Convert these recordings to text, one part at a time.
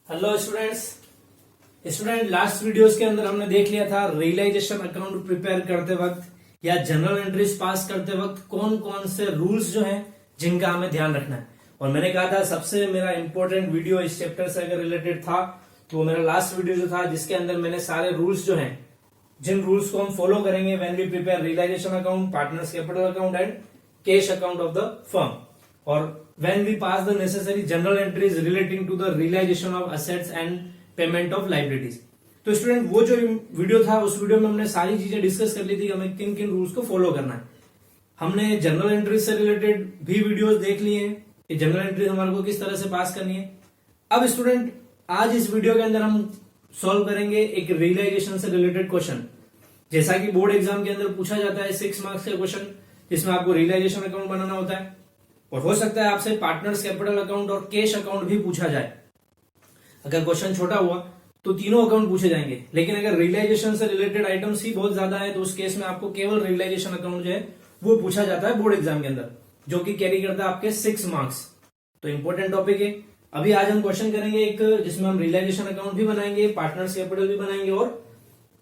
Hello student last videos के अंदर हमने देख लिया था रियलाइजेशन अकाउंट प्रिपेयर करते वक्त या जनरल एंट्रीज पास करते वक्त कौन कौन से रूल्स जो हैं जिनका हमें ध्यान रखना है। और मैंने कहा था सबसे मेरा इंपॉर्टेंट वीडियो इस चैप्टर से अगर रिलेटेड था तो वो मेरा लास्ट वीडियो जो था जिसके अंदर मैंने सारे रूल्स जो हैं जिन रूल्स को हम फॉलो करेंगे when we prepare realisation account, partners capital account and cash account of the firm, और when we pass the necessary journal entries relating to the realization of assets and payment of liabilities। तो student वो जो video था उस video में हमने सारी चीजें डिस्कस कर ली थी कि हमें किन किन रूल्स को फॉलो करना है। हमने जनरल एंट्रीज से रिलेटेड भी वीडियोस देख लिए हैं कि जनरल एंट्रीज हमारे को किस तरह से पास करनी है। अब स्टूडेंट आज इस वीडियो के अंदर हम सॉल्व करेंगे एक रियलाइजेशन से रिलेटेड क्वेश्चन, जैसा कि बोर्ड एग्जाम के अंदर पूछा जाता है 6 मार्क्स का क्वेश्चन जिसमें आपको रियलाइजेशन अकाउंट बनाना होता है और हो सकता है आपसे पार्टनर्स कैपिटल अकाउंट और कैश अकाउंट भी पूछा जाए। अगर क्वेश्चन छोटा हुआ तो तीनों अकाउंट पूछे जाएंगे, लेकिन अगर रियलाइजेशन से रिलेटेड आइटम्स ही बहुत ज्यादा है तो उस केस में आपको केवल रियलाइजेशन अकाउंट जो है वो पूछा जाता है बोर्ड एग्जाम के अंदर, जो कि कैरी करता है आपके 6 मार्क्स। तो इंपॉर्टेंट टॉपिक है। अभी आज हम क्वेश्चन करेंगे एक जिसमें हम रियलाइजेशन अकाउंट भी बनाएंगे, पार्टनर्स कैपिटल भी बनाएंगे और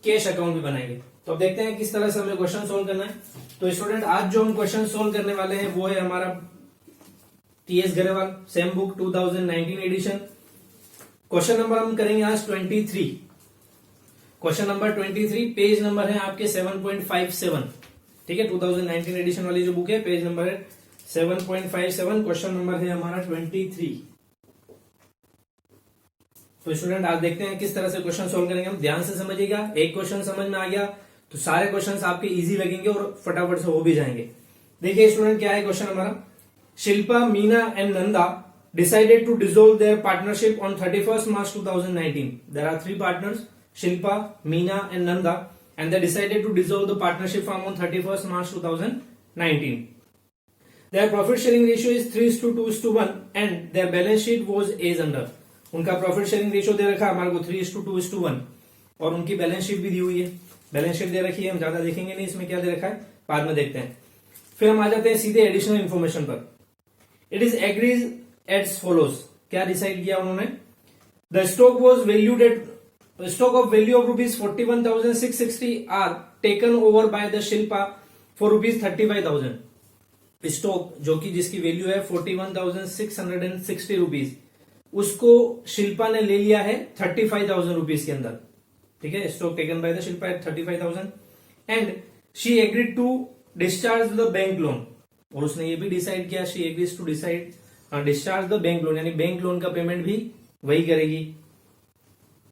कैश अकाउंट भी बनाएंगे। तो अब देखते हैं किस तरह से हमें क्वेश्चन सोल्व करना है। तो स्टूडेंट आज जो हम क्वेश्चन सोल्व करने वाले हैं वो है हमारा TS Grewal same book 2019 edition. Question number हम करेंगे आज 23। क्वेश्चन नंबर 23, पेज नंबर है आपके 7.57। ठीक है, 2019 एडिशन वाली जो बुक है पेज नंबर है 7.57, क्वेश्चन नंबर है हमारा 23। तो स्टूडेंट आज देखते हैं किस तरह से क्वेश्चन सोल्व करेंगे हम। ध्यान से समझिएगा, एक क्वेश्चन समझ में आ गया तो सारे क्वेश्चंस आपके इजी लगेंगे और फटाफट से हो भी जाएंगे। देखिए स्टूडेंट क्या है क्वेश्चन हमारा। Shilpa, Meena and Nanda decided to dissolve their partnership on 31st March 2019. There are 3 partners, Shilpa, Meena and Nanda, and they decided to dissolve the partnership firm on 31st March 2019. Their profit sharing ratio is 3:2:1 and their balance sheet was as under. उनका profit sharing ratio दे रखा है हमारे को 3:2:1 और उनकी balance sheet भी दी हुई है। बैलेंस शीट दे रखी है, हम ज्यादा देखेंगे नहीं इसमें क्या दे रखा है, बाद में देखते हैं। फिर हम आ जाते हैं सीधे एडिशनल इन्फॉर्मेशन पर। It is agrees as follows. क्या डिसाइड किया उन्होंने। The stock was valued at stock of value of rupees 41,660 are taken over by the Shilpa for rupees 35,000। Stock जो कि जिसकी वैल्यू है 41,660 रुपीज, उसको शिल्पा ने ले लिया है 35,000 रुपीज के अंदर। ठीक है, stock taken by the Shilpa at 35,000 and she agreed to discharge the bank loan. और उसने ये भी डिसाइड किया, she agrees to decide discharge the bank loan, यानी बैंक लोन का पेमेंट भी वही करेगी।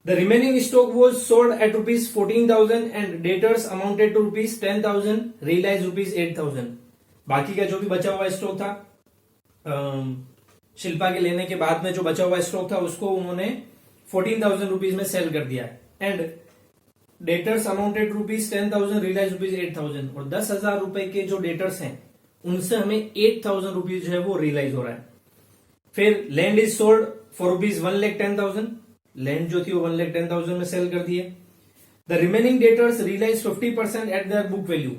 The remaining stock was sold at rupees 14,000 and debtors amounted to rupees 10,000, realise rupees 8,000। बाकी का जो भी बचा हुआ स्टॉक था शिल्पा के लेने के बाद में जो बचा हुआ स्टॉक था उसको उन्होंने 14,000 रुपीज में सेल कर दिया and debtors amounted rupees 10,000, realise rupees 8,000। और 10,000 रुपए के जो डेटर्स हैं उनसे हमें 8,000 रुपीज जो है वो रियलाइज हो रहा है। फिर land is sold for rupees 1,10,000, land जो थी वो 1,10,000 में सेल कर दिए। The remaining debtors realise 50% at their book value.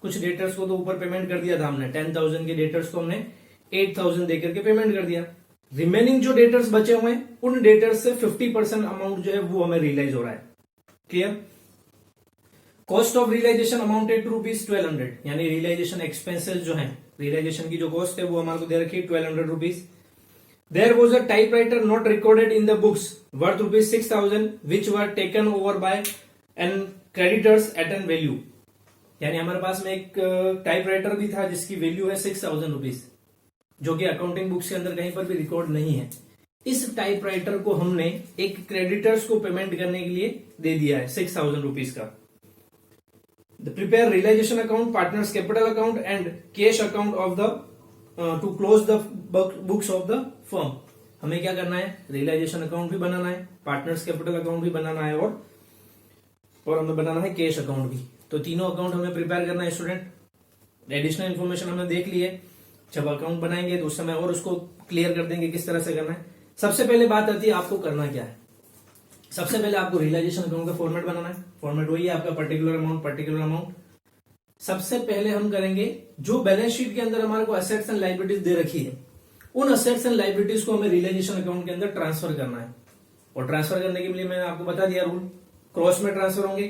कुछ डेटर्स को तो ऊपर पेमेंट कर दिया था हमने, 10,000 के डेटर्स को हमने 8,000 देकर के पेमेंट कर दिया। रिमेनिंग जो डेटर्स बचे हुए हैं उन डेटर्स से 50% अमाउंट जो है वो हमें रियलाइज हो रहा है। Clear. Cost of realisation amounted to rupees 1,200, यानी रियलाइजेशन एक्सपेंसेस जो है, रियलाइजेशन की जो कॉस्ट है वो हमारे को दे रखी है 1,200 rupees. There was a typewriter not recorded in the books worth rupees 6,000 which were taken over by an creditors at an value. यानी हमारे पास में एक टाइपराइटर भी था जिसकी वैल्यू है 6,000 रुपीज, जो कि अकाउंटिंग बुक्स के अंदर कहीं पर भी रिकॉर्ड नहीं है। इस टाइपराइटर को हमने एक क्रेडिटर्स को पेमेंट करने के लिए दे दिया है 6,000 रुपीज का। The prepare realization account, partners capital account and cash account of the to close the books of the firm। हमें क्या करना है, रियलाइजेशन अकाउंट भी बनाना है, पार्टनर्स कैपिटल अकाउंट भी बनाना है और हमें बनाना है कैश अकाउंट भी। तो तीनों अकाउंट हमें प्रिपेयर करना है स्टूडेंट। एडिशनल इन्फॉर्मेशन हमने देख ली है, जब अकाउंट बनाएंगे तो उस समय और उसको क्लियर कर देंगे किस तरह से करना है। सबसे पहले बात आती है आपको करना क्या है। सबसे पहले आपको रियलाइजेशन अकाउंट का फॉर्मेट बनाना है। फॉर्मेट वही है आपका पर्टिकुलर अमाउंट। सबसे पहले हम करेंगे जो बैलेंस शीट के अंदर हमारे को एसेट्स एंड लायबिलिटीज दे रखी है उन असेट्स एंड लायबिलिटीज को हमें रियलाइजेशन अकाउंट के अंदर ट्रांसफर करना है। और ट्रांसफर करने के लिए मैंने आपको बता दिया रूल, क्रॉस में ट्रांसफर होंगे,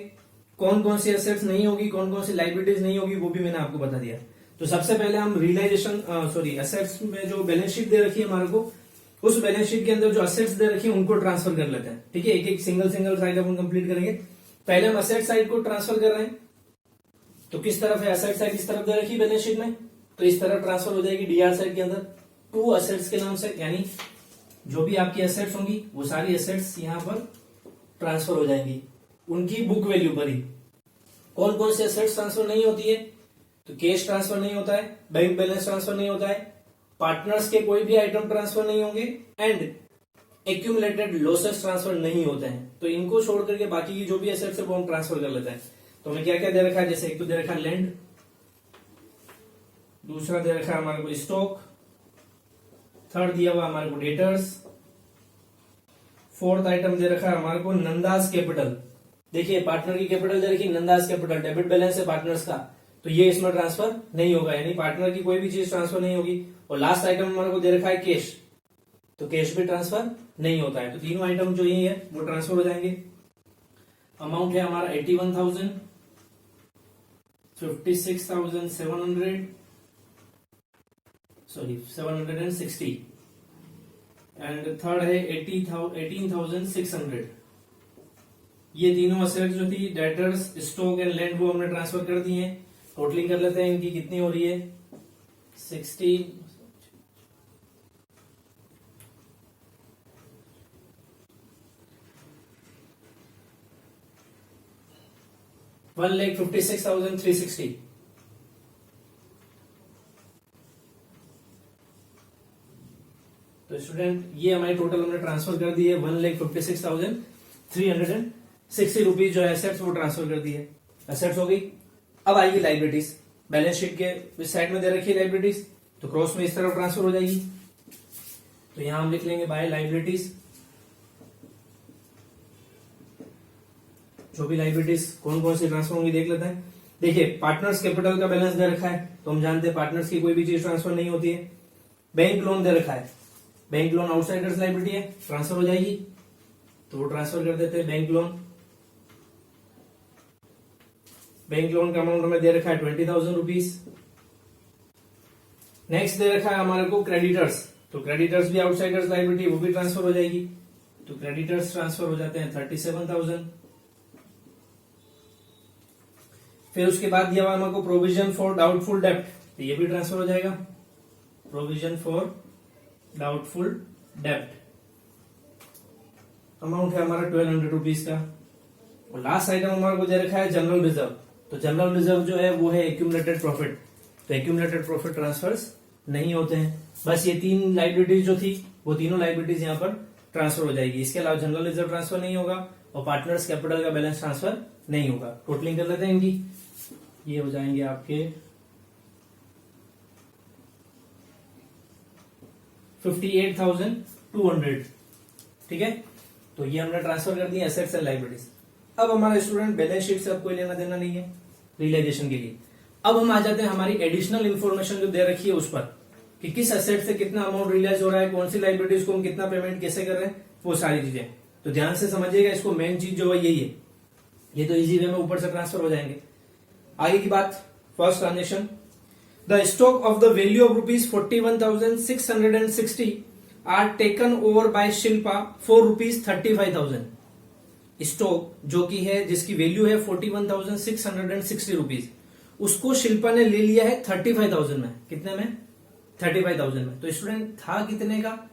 कौन कौन सी एसेट्स नहीं होगी, कौन कौन सी लाइबिलिटीज नहीं होगी, वो भी मैंने आपको बता दिया। तो सबसे पहले हम रियलाइजेशन एसेट्स में जो बैलेंस शीट दे रखी है हमारे को, उस बैलेंस शीट के अंदर जो असेट्स दे रखी है उनको ट्रांसफर कर लेते हैं। ठीक है, एक एक सिंगल सिंगल साइड अपन कंप्लीट करेंगे। पहले हम असेट साइड को ट्रांसफर कर रहे हैं, तो किस तरफ है असेट साइड, इस तरफ दे रखी है बैलेंस शीट में, तो इस तरफ ट्रांसफर हो जाएगी डीआर साइड के अंदर 2 असेट्स के नाम से, यानी जो भी आपकी असेट्स होंगी वो सारी असेट्स यहां पर ट्रांसफर हो जाएंगी उनकी बुक वैल्यू पर ही। कौन कौन से असेट्स ट्रांसफर नहीं होती है, तो कैश ट्रांसफर नहीं होता है, बैंक बैलेंस ट्रांसफर नहीं होता है, पार्टनर्स के कोई भी आइटम ट्रांसफर नहीं होंगे, एंड एक्यूमुलेटेड लॉसेस ट्रांसफर नहीं होते हैं। तो इनको छोड़ करके बाकी की जो भी एसेट्स है वो हम ट्रांसफर कर लेते हैं। तो हमें क्या क्या दे रखा है, जैसे एक तो दे रखा है लैंड, दूसरा दे रखा है हमारे को स्टॉक, थर्ड दिया हुआ हमारे को डेटर्स, फोर्थ आइटम दे रखा है हमारे को नंदास कैपिटल। देखिए पार्टनर की कैपिटल दे रखी नंदास कैपिटल, डेबिट बैलेंस है पार्टनर्स का, तो ये इसमें ट्रांसफर नहीं होगा, यानी पार्टनर की कोई भी चीज ट्रांसफर नहीं होगी। और लास्ट आइटम हमारे को दे रखा है कैश, तो कैश भी ट्रांसफर नहीं होता है। तो तीनों आइटम जो ये है वो ट्रांसफर हो जाएंगे। अमाउंट है हमारा 81,000, 56,700, सॉरी 760, एंड थर्ड है 18,600। ये तीनों असेट जो थी डेटर्स, स्टॉक एंड लैंड वो हमने ट्रांसफर कर दी है। टोटलिंग कर लेते हैं इनकी कितनी हो रही है, 60 1,56,360। तो स्टूडेंट ये हमारी टोटल हमने ट्रांसफर कर दी है 1,56,360 रुपीज जो एसेट्स वो ट्रांसफर कर दी है। एसेट्स हो गई। अब आएगी लाइबिलिटीज। बैलेंस शीट के इस साइड में दे रखी है लाइबिलिटीज, तो क्रॉस में इस तरफ ट्रांसफर हो जाएगी। तो यहां हम लिख लेंगे बाय लाइबिलिटीज। जो भी लाइबिलिटीज कौन कौन सी ट्रांसफर होंगी देख लेते हैं। देखिए पार्टनर्स कैपिटल का बैलेंस दे रखा है, तो हम जानते हैं पार्टनर्स की कोई भी चीज ट्रांसफर नहीं होती है। बैंक लोन दे रखा है, बैंक लोन आउटसाइडर्स लाइबिलिटी है, ट्रांसफर हो जाएगी, तो वो ट्रांसफर कर देते हैं बैंक लोन। बैंक लोन का अमाउंट हमें दे रखा है 20,000 रुपीज। नेक्स्ट दे रखा है हमारे को क्रेडिटर्स, तो क्रेडिटर्स भी आउटसाइडर्स लाइबिलिटी, वो भी ट्रांसफर हो जाएगी। तो क्रेडिटर्स ट्रांसफर हो जाते हैं 37,000। फिर उसके बाद दिया हुआ हमारे को प्रोविजन फॉर डाउटफुल डेप्ट, तो ये भी ट्रांसफर हो जाएगा। प्रोविजन फॉर डाउटफुल डेप्ट अमाउंट है हमारा 1,200 रुपीज का। और लास्ट आइटम हमारे को दे रखा है जनरल रिजर्व, तो जनरल रिजर्व जो है वो है एक्यूमुलेटेड प्रॉफिट, तो एक्यूमुलेटेड प्रॉफिट ट्रांसफर्स नहीं होते हैं। बस ये तीन लाइबिलिटीज जो थी वो तीनों लाइबिलिटीज यहाँ पर ट्रांसफर हो जाएगी। इसके अलावा जनरल रिजर्व ट्रांसफर नहीं होगा और पार्टनर्स कैपिटल का बैलेंस ट्रांसफर नहीं होगा। टोटलिंग कर लेते हैं इनकी, ये हो जाएंगे आपके 58,200। ठीक है, तो ये हमने ट्रांसफर कर दिया एसेट्स एंड लाइबिलिटीज। अब हमारा स्टूडेंट बैलेंस शीट से अब कोई लेना देना नहीं है रियलाइजेशन के लिए। अब हम आ जाते हैं हमारी एडिशनल इंफॉर्मेशन जो दे रखी है उस पर, कि किस एसेट से कितना अमाउंट रियलाइज हो रहा है, कौन सी लाइबिलिटीज को हम कितना पेमेंट कैसे कर रहे हैं, वो सारी चीजें। तो ध्यान से समझिएगा इसको, मेन चीज जो है यही है। ये तो इजी वे में ऊपर से ट्रांसफर हो जाएंगे। आगे की बात, first transaction, the stock of the value of rupees 41,660 are taken over by Shilpa for rupees 35,000। Stock जो की है जिसकी वैल्यू है 41,660 रुपीज, उसको शिल्पा ने ले लिया है 35,000 में। कितने में? 35,000 में। तो स्टूडेंट था कितने का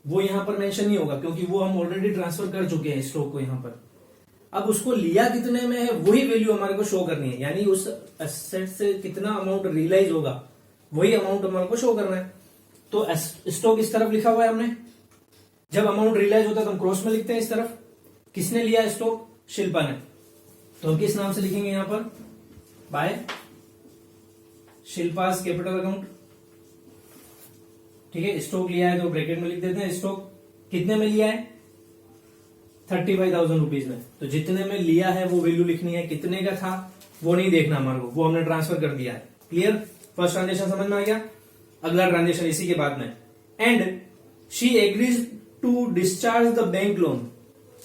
वो यहां पर मेंशन नहीं होगा, क्योंकि वो हम ऑलरेडी ट्रांसफर कर चुके हैं स्टॉक को यहां पर। अब उसको लिया कितने में है वही वैल्यू हमारे को शो करनी है, यानी उस एसेट से कितना अमाउंट रियलाइज होगा वही अमाउंट हमारे को शो करना है। तो स्टॉक इस तरफ लिखा हुआ है हमने, जब अमाउंट रियलाइज होता है तो हम क्रॉस में लिखते हैं इस तरफ। किसने लिया स्टॉक? शिल्पा ने। तो हम किस नाम से लिखेंगे यहां पर? By Shilpa's capital account. ठीक है, स्टॉक लिया है तो ब्रैकेट में लिख देते हैं स्टॉक। कितने में लिया है? 35,000 रुपीज में। तो जितने में लिया है वो वैल्यू लिखनी है, कितने का था वो नहीं देखना हमारे को, वो हमने ट्रांसफर कर दिया है। क्लियर? फर्स्ट ट्रांजेक्शन समझ में आ गया। अगला ट्रांजेक्शन इसी के बाद में, and she agrees to discharge the bank loan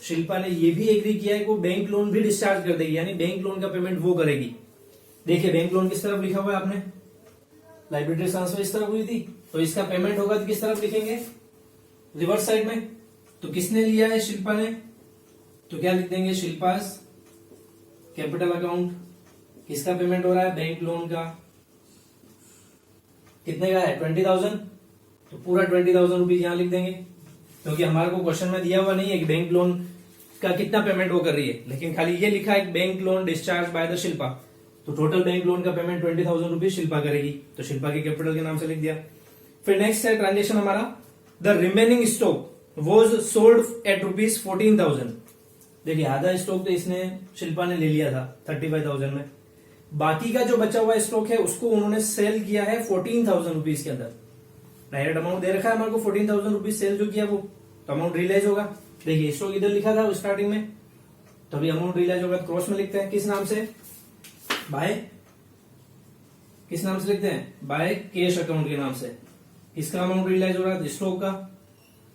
Shilpa ने ये भी एग्री किया है कि वो बैंक लोन भी डिस्चार्ज कर देगी, यानी बैंक लोन का पेमेंट वो करेगी। देखिए बैंक लोन किस तरफ लिखा हुआ है आपने, लाइबिलिटी ट्रांसफर इस तरफ हुई थी, तो इसका पेमेंट होगा तो किस तरफ लिखेंगे, रिवर्स साइड में। तो किसने लिया है, शिल्पा ने, तो क्या लिख देंगे, शिल्पास कैपिटल अकाउंट। किसका पेमेंट हो रहा है, बैंक लोन का। कितने का है, 20,000, तो पूरा 20,000 रुपीज यहां लिख देंगे, क्योंकि हमारे को क्वेश्चन में दिया हुआ नहीं है कि बैंक लोन का कितना पेमेंट वो कर रही है, लेकिन खाली ये लिखा है bank loan discharge by the Shilpa. तो टोटल बैंक लोन का पेमेंट 20,000 रुपीज शिल्पा करेगी, तो शिल्पा के कैपिटल के नाम से लिख दिया। फिर नेक्स्ट है ट्रांजेक्शन हमारा, the remaining stock was sold eight ₹14,000। देखिए आधा स्टॉक तो इसने शिल्पा ने ले लिया था 35,000 में, बाकी का जो बचा हुआ स्टॉक है उसको उन्होंने सेल किया है 14,000 रुपीज के अंदर। डायरेक्ट अमाउंट दे रखा है हमारे को 14,000 रुपीज, सेल जो किया वो तो अमाउंट रियलाइज होगा। देखिए स्टॉक इधर लिखा था स्टार्टिंग में, तो अभी अमाउंट रियलाइज होगा, क्रॉस में लिखते हैं किस नाम से, बाय, किस नाम से लिखते हैं, बाय कैश अकाउंट के नाम से। इसका अमाउंट रियलाइज हो रहा है स्टॉक का,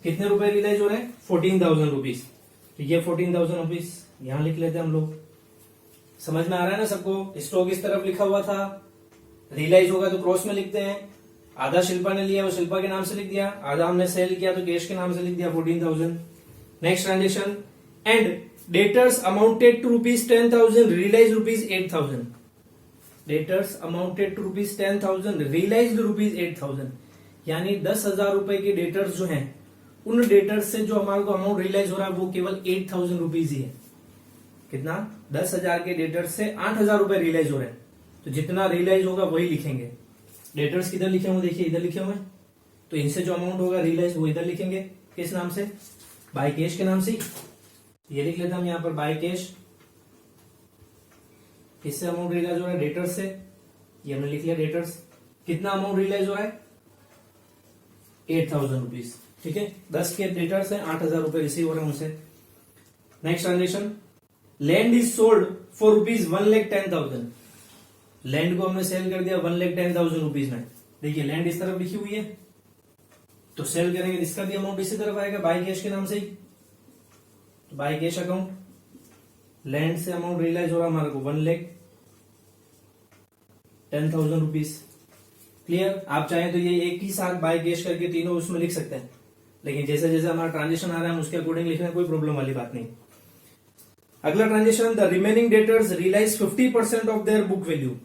कितने रुपए रियलाइज हो रहे हैं, 14,000 रुपीज। तो ये 14,000 रुपीज यहां लिख लेते हैं हम लोग। समझ में आ रहा है ना सबको, स्टॉक इस तरफ लिखा हुआ था, रियलाइज होगा तो क्रॉस में लिखते हैं। आधा शिल्पा ने लिया वो शिल्पा के नाम से लिख दिया, आधा हमने सेल किया तो कैश के नाम से लिख दिया 14,000। Next transaction, and debtors amounted to ₹10,000 realise ₹8,000। Debtors amounted to ₹10,000 realise ₹8,000, यानी 10,000 रुपए के डेटर्स जो हैं उन डेटर्स से जो हमारे को अमाउंट रियलाइज हो रहा है वो केवल 8,000 रुपीज ही है। कितना, 10,000 के डेटर्स से 8,000 रुपए रियलाइज हो रहे हैं, तो जितना रियलाइज होगा वही लिखेंगे। डेटर्स किधर लिखे हुए, देखिए इधर लिखे हुए हैं, तो इनसे जो अमाउंट होगा रियलाइज वो इधर लिखेंगे, किस नाम से, बाय कैश के नाम से। ये लिख लेते हैं हम यहाँ पर बाय कैश, किससे अमाउंट रियलाइज हो रहा है, डेटर्स से, ये हमने लिख लिया डेटर्स। कितना अमाउंट रियलाइज हो रहा है, 8,000 रुपीज, ठीक है। 10 के डेटर्स है, 8,000 रुपए रिसीव हो रहे हैं उनसे। Next transaction, land is sold for ₹1,10,000। Land को हमने सेल कर दिया 1,10,000 रुपीज में। देखिए लैंड इस तरफ लिखी हुई है, तो सेल करेंगे इसका भी अमाउंट इसी तरफ आएगा, बाय कैश के नाम से ही। तो बाय कैश अकाउंट, लैंड से अमाउंट रियलाइज हो रहा हमारे को 1,10,000 रुपीज। क्लियर, आप चाहें तो ये एक ही साथ बाय कैश करके तीनों उसमें लिख सकते हैं, लेकिन जैसे जैसे हमारा ट्रांजेक्शन आ रहा है हम उसके अकॉर्डिंग लिखना, कोई प्रॉब्लम वाली बात नहीं। अगला transaction, the remaining debtors realise 50% of their book value.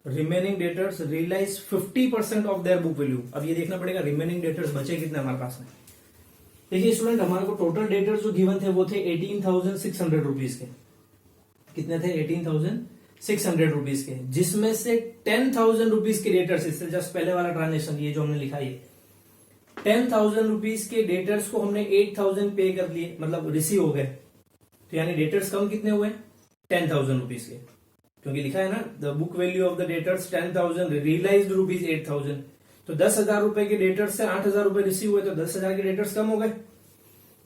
Remaining debtors realise 50% of their book value. अब ये देखना पड़ेगा रिमेनिंग डेटर्स बचे कितने हमारे पास में। देखिए स्टूडेंट, हमारे को टोटल डेटर्स जो गिवन थे वो थे 18,600 रुपीज के। कितने थे, 18,600 रुपीज के, जिसमें से 10,000 रुपीज के डेटर्स, इससे जस्ट पहले वाला ट्रांजेक्शन ये जो हमने लिखा है, 10,000 रुपीज के डेटर्स को हमने 8,000 पे कर लिए, मतलब रिसीव हो गए। तो यानी डेटर्स कम कितने हुए, 10,000 रुपीज के, क्योंकि लिखा है ना the book value of the debtors 10,000 realised ₹8,000। तो 10,000 रुपए के डेटर्स से 8,000 रुपए रिसीव हुए, तो 10,000 के डेटर्स कम हो गए।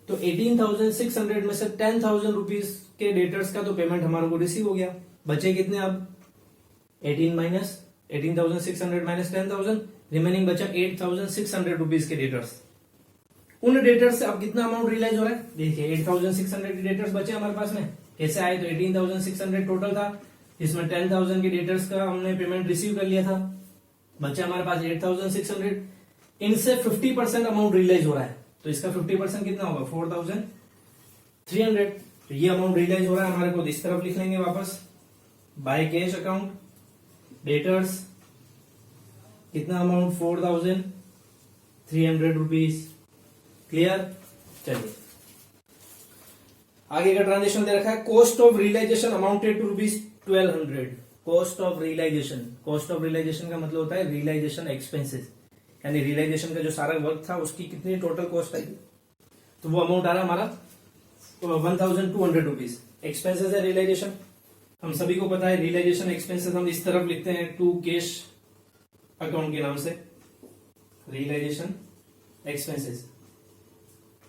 तो 18,600 में से 10,000 रुपीज के डेटर्स का तो पेमेंट हमारे को रिसीव हो गया। बचे कितने अब, 18,600 माइनस 10,000, रिमेनिंग बचा 8,600 रुपीज के डेटर्स। उन डेटर्स से अब कितना अमाउंट रियलाइज हो रहा है, देखिए 8,600 के डेटर्स बचे हमारे पास में। कैसे आए, तो 18,600 टोटल था, इसमें 10,000 के डेटर्स का हमने पेमेंट रिसीव कर लिया था, बचा हमारे पास 8,600। इनसे 50% अमाउंट रियलाइज हो रहा है, तो इसका 50% कितना होगा, 4,300। तो ये अमाउंट रियलाइज हो रहा है हमारे को, इस तरफ लिख लेंगे वापस, बाय कैश अकाउंट, डेटर्स, कितना अमाउंट, 4,300 रुपीज। क्लियर, चलिए आगे का ट्रांजेक्शन दे रखा है, cost of realisation amounted to ₹1,200। Cost of realisation, cost of realisation का मतलब होता है रियलाइजेशन एक्सपेंसेस, यानी रियलाइजेशन का जो सारा वर्क था उसकी कितनी टोटल कॉस्ट आई, तो वो अमाउंट आ रहा हमारा 1,200 रुपीज। एक्सपेंसेस है रियलाइजेशन, हम सभी को पता है रियलाइजेशन एक्सपेंसेस हम इस तरफ लिखते हैं टू कैश अकाउंट के नाम से, रियलाइजेशन एक्सपेंसेस।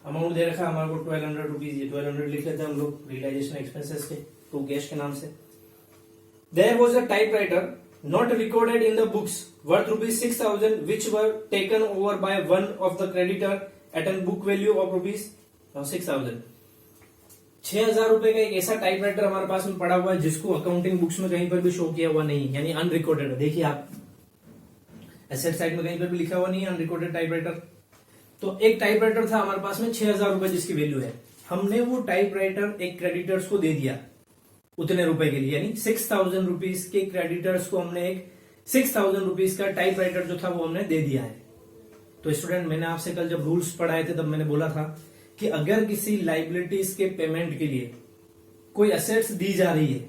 अमाउंट दे रखा है हमारे को 1,200 रुपीज, ये 1,200 लिख लेते हैं हम लोग रियलाइजेशन एक्सपेंसेस के टू कैश के नाम से। There was a typewriter not recorded in the books worth ₹6,000 which were taken over by one of the creditor at a book value of ₹6,000। 6,000 रुपए का एक ऐसा टाइपराइटर हमारे पास में पड़ा हुआ है जिसको अकाउंटिंग बुक्स में कहीं पर भी शो किया हुआ नहीं है, यानी अनरिकॉर्डेड है। देखिए आप एसेट साइड में कहीं पर भी लिखा हुआ नहीं है अनरिकॉर्डेड टाइपराइटर। तो एक टाइपराइटर था हमारे पास में 6,000 रुपए जिसकी वैल्यू है, हमने वो टाइपराइटर एक क्रेडिटर्स को दे दिया उतने रुपए के लिए, यानी 6,000 रुपीज के क्रेडिटर्स को हमने एक 6,000 रुपीज का टाइपराइटर जो था वो हमने दे दिया है। तो स्टूडेंट, मैंने आपसे कल जब रूल्स पढ़ाए थे तब मैंने बोला था कि अगर किसी लाइबिलिटीज के पेमेंट के लिए कोई असेट्स दी जा रही है,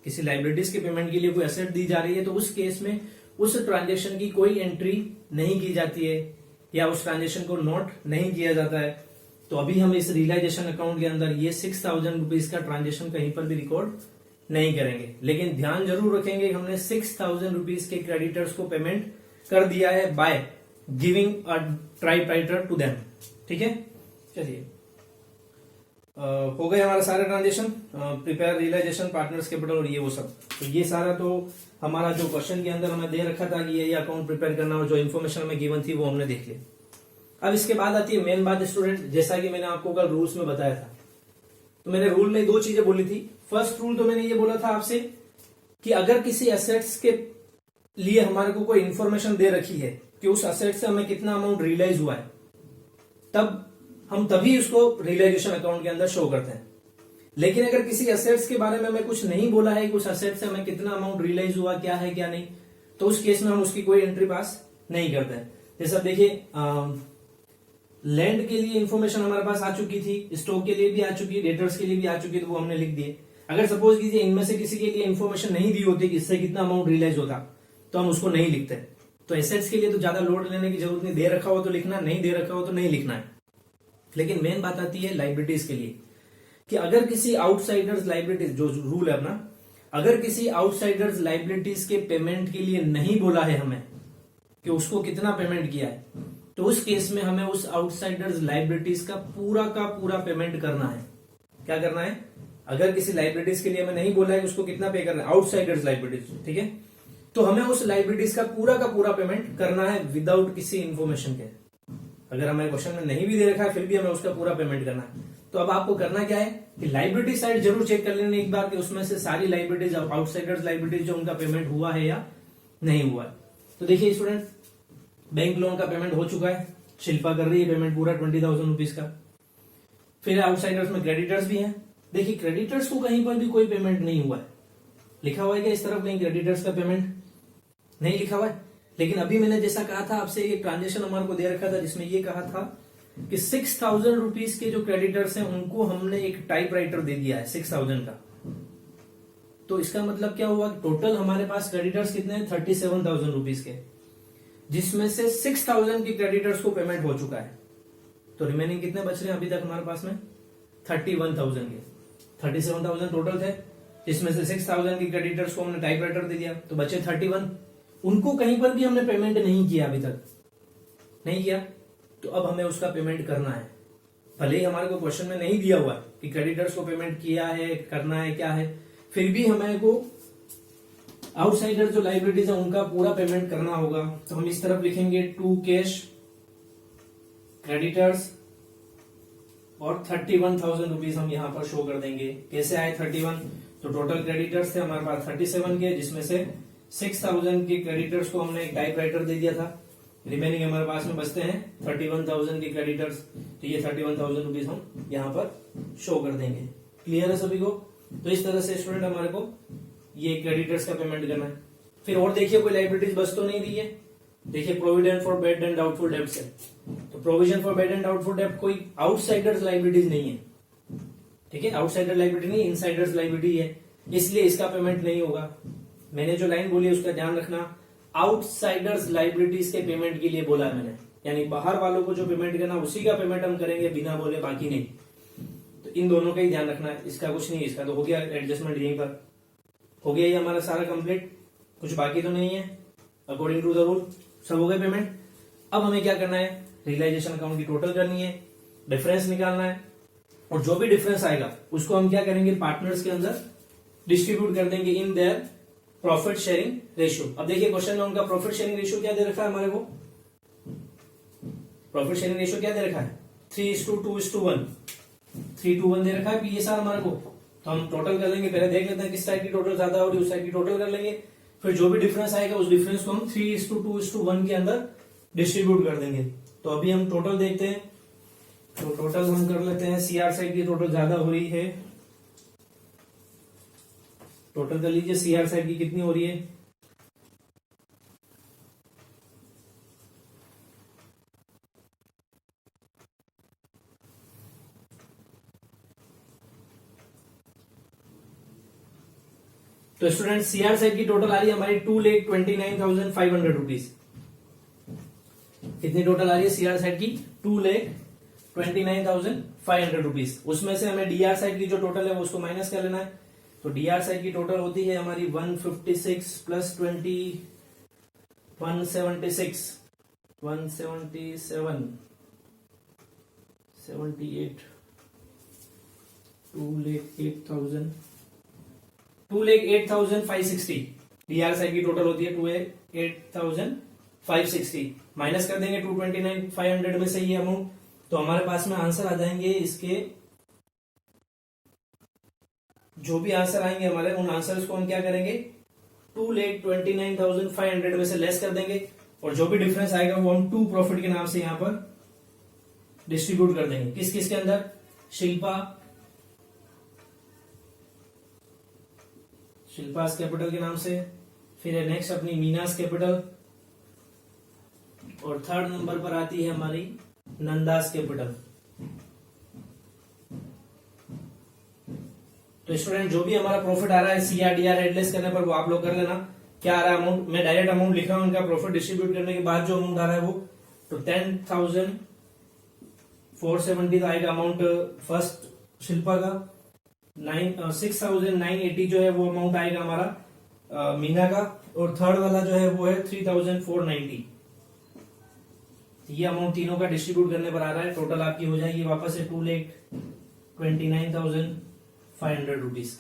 किसी लाइबिलिटीज के पेमेंट के लिए कोई असेट दी जा रही है, तो उस केस में उस ट्रांजेक्शन की कोई एंट्री नहीं की जाती है या उस ट्रांजेक्शन को नोट नहीं किया जाता है। तो अभी हम इस रियलाइजेशन अकाउंट के अंदर ये 6,000 रुपीज का ट्रांजेक्शन कहीं पर भी रिकॉर्ड नहीं करेंगे, लेकिन ध्यान जरूर रखेंगे हमने 6,000 रुपीज के क्रेडिटर्स को पेमेंट कर दिया है by giving a typewriter to them. ठीक है, चलिए हो गए हमारा सारे transaction, prepare realisation, partners capital और ये वो सब। तो ये सारा तो हमारा जो क्वेश्चन के अंदर हमें दे रखा था कि ये अकाउंट प्रिपेयर करना और जो इन्फॉर्मेशन हमें गिवन थी वो हमने देख ली। अब इसके बाद आती है मेन बात स्टूडेंट, जैसा कि मैंने आपको कल रूल्स में बताया था। तो मैंने रूल में दो चीजें बोली थी। फर्स्ट रूल तो मैंने ये बोला था आपसे कि अगर किसी एसेट्स के लिए हमारे को कोई इंफॉर्मेशन दे रखी है कि उस एसेट से हमें कितना अमाउंट रियलाइज हुआ है, तब हम तभी उसको रियलाइजेशन अकाउंट के अंदर शो करते हैं। लेकिन अगर किसी एसेट्स के बारे में हमें कुछ नहीं बोला है कि उस एसेट से हमें कितना अमाउंट रियलाइज हुआ, क्या है क्या नहीं, तो उस केस में हम उसकी कोई एंट्री पास नहीं करते हैं। जैसे देखिए, लैंड के लिए इंफॉर्मेशन हमारे पास आ चुकी थी, स्टॉक के लिए भी आ चुकी है, डेटर्स के लिए भी आ चुकी है, तो वो हमने लिख दिए। अगर सपोज कीजिए इनमें से किसी के लिए इंफॉर्मेशन नहीं दी होती कि इससे कितना अमाउंट रियलाइज होता, तो हम उसको नहीं लिखते। तो एसेट्स के लिए तो ज्यादा लोड लेने की जरूरत नहीं, दे रखा हो तो लिखना, नहीं दे रखा हो तो नहीं लिखना है। लेकिन मेन बात आती है लाइबिलिटीज के लिए कि अगर किसी आउटसाइडर्स लाइबिलिटीज, जो रूल है अपना, अगर किसी आउटसाइडर्स लाइबिलिटीज के पेमेंट के लिए नहीं बोला है हमें कि उसको कितना पेमेंट किया है, तो उस केस में हमें उस आउटसाइडर्स लाइबिलिटीज का पूरा पेमेंट करना है। क्या करना है? अगर किसी लाइबिलिटीज के लिए हमें नहीं बोला है कि उसको कितना पे करना है, आउटसाइडर्स लाइबिलिटीज, ठीक है, तो हमें उस लाइबिलिटीज का पूरा पेमेंट करना है विदाउट किसी इंफॉर्मेशन के। अगर हमें क्वेश्चन में नहीं भी दे रखा है फिर भी हमें उसका पूरा पेमेंट करना है। तो अब आपको करना क्या है कि लाइबिलिटी साइड जरूर चेक कर लेना एक बार कि उसमें से सारी लाइबिलिटीज, आउटसाइडर्स लाइबिलिटीज, जो उनका पेमेंट हुआ है या नहीं हुआ है। तो देखिए स्टूडेंट, बैंक लोन का पेमेंट हो चुका है, शिल्पा कर रही है पेमेंट पूरा 20,000 रुपीज का। फिर आउटसाइडर्स में क्रेडिटर्स भी हैं। देखिए क्रेडिटर्स को कहीं पर भी कोई पेमेंट नहीं हुआ है, लिखा हुआ है क्या इस तरफ कहीं क्रेडिटर्स का पेमेंट? नहीं लिखा हुआ है। लेकिन अभी मैंने जैसा कहा था आपसे, एक ट्रांजेक्शन हमारे को दे रखा था जिसमें ये कहा था कि 6,000 रुपीज के जो क्रेडिटर्स हैं उनको हमने एक टाइपराइटर दे दिया है 6,000 का। तो इसका मतलब क्या हुआ? टोटल हमारे पास क्रेडिटर्स कितने हैं? 37,000 रुपीज के, जिसमें से 6,000 के क्रेडिटर्स को पेमेंट हो चुका है। तो रिमेनिंग कितने बच रहे हैं अभी तक हमारे पास में? 31,000 के। 37,000 टोटल थे, जिसमें से 6,000 के क्रेडिटर्स को हमने टाइपराइटर दे दिया, तो बचे 31। उनको कहीं पर भी हमने पेमेंट नहीं किया, अभी तक नहीं किया, तो अब हमें उसका पेमेंट करना है। भले ही हमारे को क्वेश्चन में नहीं दिया हुआ कि क्रेडिटर्स को पेमेंट किया है, करना है, क्या है, फिर भी हमें को आउटसाइडर जो लाइबिलिटीज है उनका पूरा पेमेंट करना होगा। तो हम इस तरफ लिखेंगे टू कैश क्रेडिटर्स और 31,000 रुपीज हम यहां पर शो कर देंगे। कैसे आए 31? तो टोटल क्रेडिटर्स थे हमारे पास 37 के, जिसमें से 6,000 के क्रेडिटर्स को हमने एक टाइपराइटर दे दिया था। रिमेनिंग हमारे पास में बचते हैं 31,000 के क्रेडिटर्स। तो ये 31,000 रुपीज हम यहाँ पर शो कर देंगे। क्लियर है सभी को? तो इस तरह से स्टूडेंट हमारे को ये क्रेडिटर्स का पेमेंट करना है। फिर और देखिए कोई लाइबिलिटीज बच तो नहीं रही है। देखिए provident for bad and doubtful debts है, तो provision for bad and doubtful डेब्ट कोई आउटसाइडर्स लाइबिलिटीज नहीं है, ठीक है, आउटसाइडर लाइबिलिटी नहीं, इनसाइडर्स लाइबिलिटी है, इसलिए इसका पेमेंट नहीं होगा। मैंने जो लाइन बोली है उसका ध्यान रखना, आउटसाइडर्स लाइबिलिटीज के पेमेंट के लिए बोला है मैंने, यानी बाहर वालों को जो पेमेंट करना उसी का पेमेंट हम करेंगे, बिना बोले बाकी नहीं। तो इन दोनों का ही ध्यान रखना है, इसका कुछ नहीं, इसका तो हो गया एडजस्टमेंट, यहीं पर हो गया ये हमारा सारा कंप्लीट, कुछ बाकी तो नहीं है। अकॉर्डिंग टू द रूल सब हो गए पेमेंट। अब हमें क्या करना है? रियलाइजेशन अकाउंट की टोटल करनी है, डिफरेंस निकालना है, और जो भी डिफरेंस आएगा उसको हम क्या करेंगे? पार्टनर्स के अंदर डिस्ट्रीब्यूट कर देंगे in their profit sharing ratio. अब देखिए क्वेश्चन में उनका प्रॉफिट शेयरिंग रेशियो क्या दे रखा है हमारे को? प्रॉफिट शेयरिंग रेशियो क्या दे रखा है? 3:2:1। 321 दे रखा है पीएसआर हमारे को, तो हम टोटल कर लेंगे। पहले देख लेते हैं किस साइड की टोटल ज्यादा हो रही है, उस साइड की टोटल कर लेंगे। फिर जो भी डिफरेंस आएगा उस डिफरेंस को हम 3:2:1 के अंदर डिस्ट्रीब्यूट कर देंगे। तो अभी हम टोटल देखते हैं। तो टोटल हम कर लेते हैं, सीआर साइड की टोटल ज्यादा हो रही है, टोटल कर लीजिए सीआर साइड की कितनी हो रही है। तो स्टूडेंट सीआर साइड की टोटल आ रही है हमारी 2,29,500 रुपीज। कितनी टोटल आ रही है सीआर साइड की? 2,29,500 रुपीज। उसमें से हमें डीआर साइड की जो टोटल है वो उसको माइनस कर लेना है। तो डीआर साइड की टोटल होती है हमारी 156 प्लस 20 177 78 2,08,560 डीआर साइड की टोटल होती है 2,08,560। माइनस कर देंगे 229,500 में से ये अमाउंट, तो हमारे पास में आंसर आ जाएंगे इसके। जो भी आंसर आएंगे हमारे, उन आंसर्स को हम क्या करेंगे, 2,29,500 में से लेस कर देंगे, और जो भी डिफरेंस आएगा वो हम टू प्रॉफिट के नाम से यहां पर डिस्ट्रीब्यूट कर देंगे। किस किस के अंदर? शिल्पास कैपिटल के नाम से, फिर है नेक्स्ट अपनी मीनास कैपिटल, और थर्ड नंबर पर आती है हमारी नंदास कैपिटल। तो स्टूडेंट जो भी हमारा प्रॉफिट आ रहा है सीआरडीआर एडलेस करने पर वो आप लोग कर लेना। क्या आ रहा है अमाउंट? मैं डायरेक्ट अमाउंट लिख रहा हूं, उनका प्रॉफिट डिस्ट्रीब्यूट करने के बाद जो अमाउंट आ रहा है वो, तो 10,470 का आएगा अमाउंट फर्स्ट शिल्पा का। 6,980 जो है वो अमाउंट आएगा हमारा मीना का, और थर्ड वाला जो है वो है 3,490। ये अमाउंट तीनों का डिस्ट्रीब्यूट करने पर आ रहा है। टोटल आपकी हो जाएगी वापस से 2,29,500 रुपीज।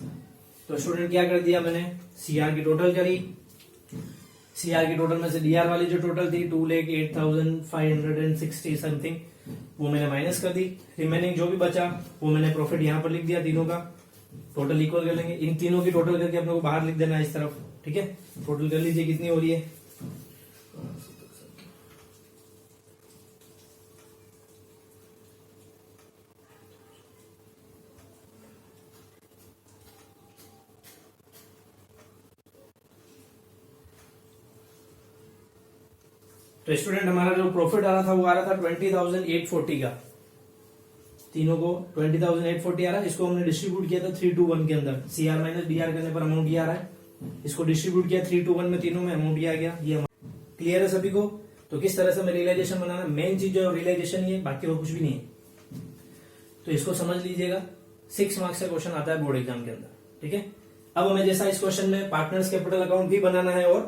तो स्टूडेंट क्या कर दिया मैंने, सीआर की टोटल करी, सीआर की टोटल में से डीआर वाली जो टोटल थी 2,08,560 समथिंग, वो मैंने माइनस कर दी। रिमेनिंग जो भी बचा वो मैंने प्रॉफिट यहां पर लिख दिया, तीनों का टोटल इक्वल कर लेंगे। इन तीनों की टोटल करके अपने को बाहर लिख देना है इस तरफ, ठीक है। टोटल कर लीजिए कितनी हो रही है, तो स्टूडेंट हमारा जो प्रॉफिट आ रहा था वो आ रहा था 20,840 का, तीनों को 20,840 आ रहा है। इसको हमने डिस्ट्रीब्यूट किया था 3:1 के अंदर, सीआर माइनस डीआर करने पर अमाउंट ये आ रहा है। इसको डिस्ट्रीब्यूट किया 3:1 में, तीनों में अमाउंट ये आ गया। ये क्लियर है सभी को? तो किस तरह से हमें रियलाइजेशन बनाना, मेन चीज जो है रियलाइजेशन ही है, बाकी वो कुछ भी नहीं है। तो इसको समझ लीजिएगा, 6 मार्क्स का क्वेश्चन आता है बोर्ड एग्जाम के अंदर, ठीक है। अब हमें जैसा इस क्वेश्चन में पार्टनर्स कैपिटल अकाउंट भी बनाना है और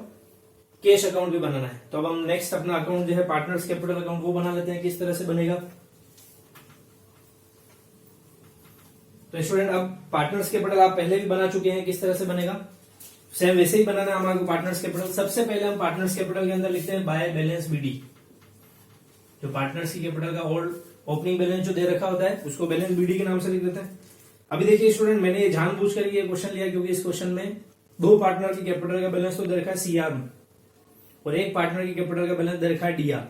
कैश अकाउंट भी बनाना है, तो अब हम नेक्स्ट अपना अकाउंट जो है पार्टनर्स कैपिटल अकाउंट वो बना लेते हैं। किस तरह से बनेगा, तो स्टूडेंट अब पार्टनर्स कैपिटल आप पहले भी बना चुके हैं, किस तरह से बनेगा, सेम वैसे ही बनाना है हमारे को पार्टनर्स कैपिटल। सबसे पहले हम पार्टनर्स कैपिटल के अंदर लिखते हैं बाय बैलेंस बीडी। जो पार्टनर्स की कैपिटल का ओल्ड ओपनिंग बैलेंस जो दे रखा होता है उसको बैलेंस बीडी के नाम से लिख देते हैं। अभी देखिए स्टूडेंट, मैंने ये जानबूझकर ये क्वेश्चन लिया क्योंकि इस क्वेश्चन में दो पार्टनर की कैपिटल का बैलेंस तो दे रखा है सीआर में, और एक पार्टनर की कैपिटल का बैलेंस दे रखा है डीआर।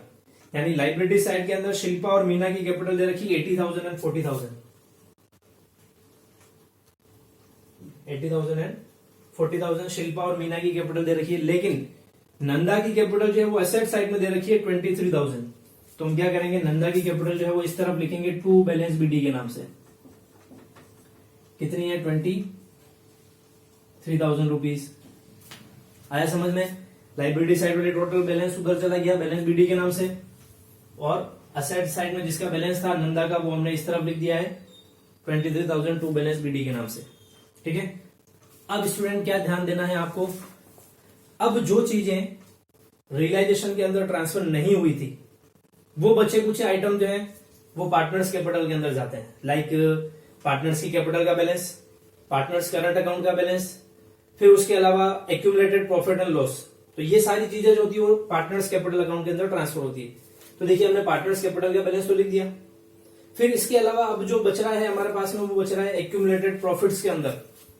यानी लाइबिलिटी साइड के अंदर शिल्पा और मीना की कैपिटल दे रखी 80,000 एंड 40,000, 80,000 एंड 40,000 शिल्पा और मीना की कैपिटल दे रखी है। लेकिन नंदा की कैपिटल जो है वो एसेट साइड में दे रखी है 23,000। तो हम क्या करेंगे, नंदा की कैपिटल जो है वो इस तरफ लिखेंगे टू बैलेंस बीडी के नाम से। कितनी है, 23,000 रुपीज। आया समझ में? लाइबिलिटी साइड वाले टोटल बैलेंस उधर चला गया बैलेंस बीडी के नाम से, और असेट साइड में जिसका बैलेंस था नंदा का वो हमने इस तरफ लिख दिया है 23,000 टू बैलेंस बीडी के नाम से, ठीक है। अब स्टूडेंट क्या ध्यान देना है आपको, अब जो चीजें रियलाइजेशन के अंदर ट्रांसफर नहीं हुई थी वो बचे कुछ आइटम जो है वो पार्टनर्स कैपिटल के अंदर जाते हैं। लाइक पार्टनर्स की कैपिटल का बैलेंस, पार्टनर्स करंट अकाउंट का बैलेंस, फिर उसके अलावा एक्यूमुलेटेड प्रॉफिट एंड लॉस। तो ये सारी चीजें जो होती है वो पार्टनर्स कैपिटल अकाउंट के अंदर ट्रांसफर होती है। तो देखिए हमने पार्टनर्स कैपिटल का बैलेंस तो लिख दिया, फिर इसके अलावा अब जो बच रहा है हमारे पास में, वो बच रहा है एक्यूमुलेटेड प्रॉफिट्स के अंदर,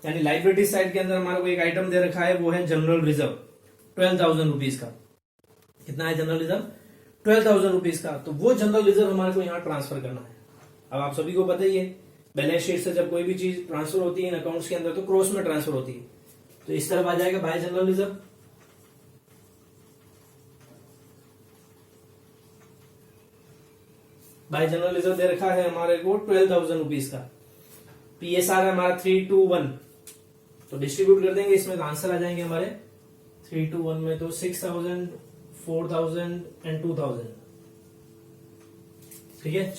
यानी लाइबिलिटी साइड के अंदर हमारे को एक आइटम दे रखा है, वो है जनरल रिजर्व 12,000 रुपीज का। कितना है जनरल रिजर्व? 12,000 रुपीज का। तो वो जनरल रिजर्व हमारे को यहाँ ट्रांसफर करना है। अब आप सभी को पता ही है, बैलेंस शीट से जब कोई भी चीज ट्रांसफर होती है इन अकाउंट्स के अंदर तो क्रॉस में ट्रांसफर होती है। तो इस तरफ आ जाएगा by general reserve, by general reserve दे रखा है हमारे को 12,000 रुपीज का। पीएसआर है हमारा 321, तो डिस्ट्रीब्यूट कर देंगे इसमें, तो आंसर आ जाएंगे हमारे 321 में तो 6,000, 4,000 एंड 2,000। ठीक है,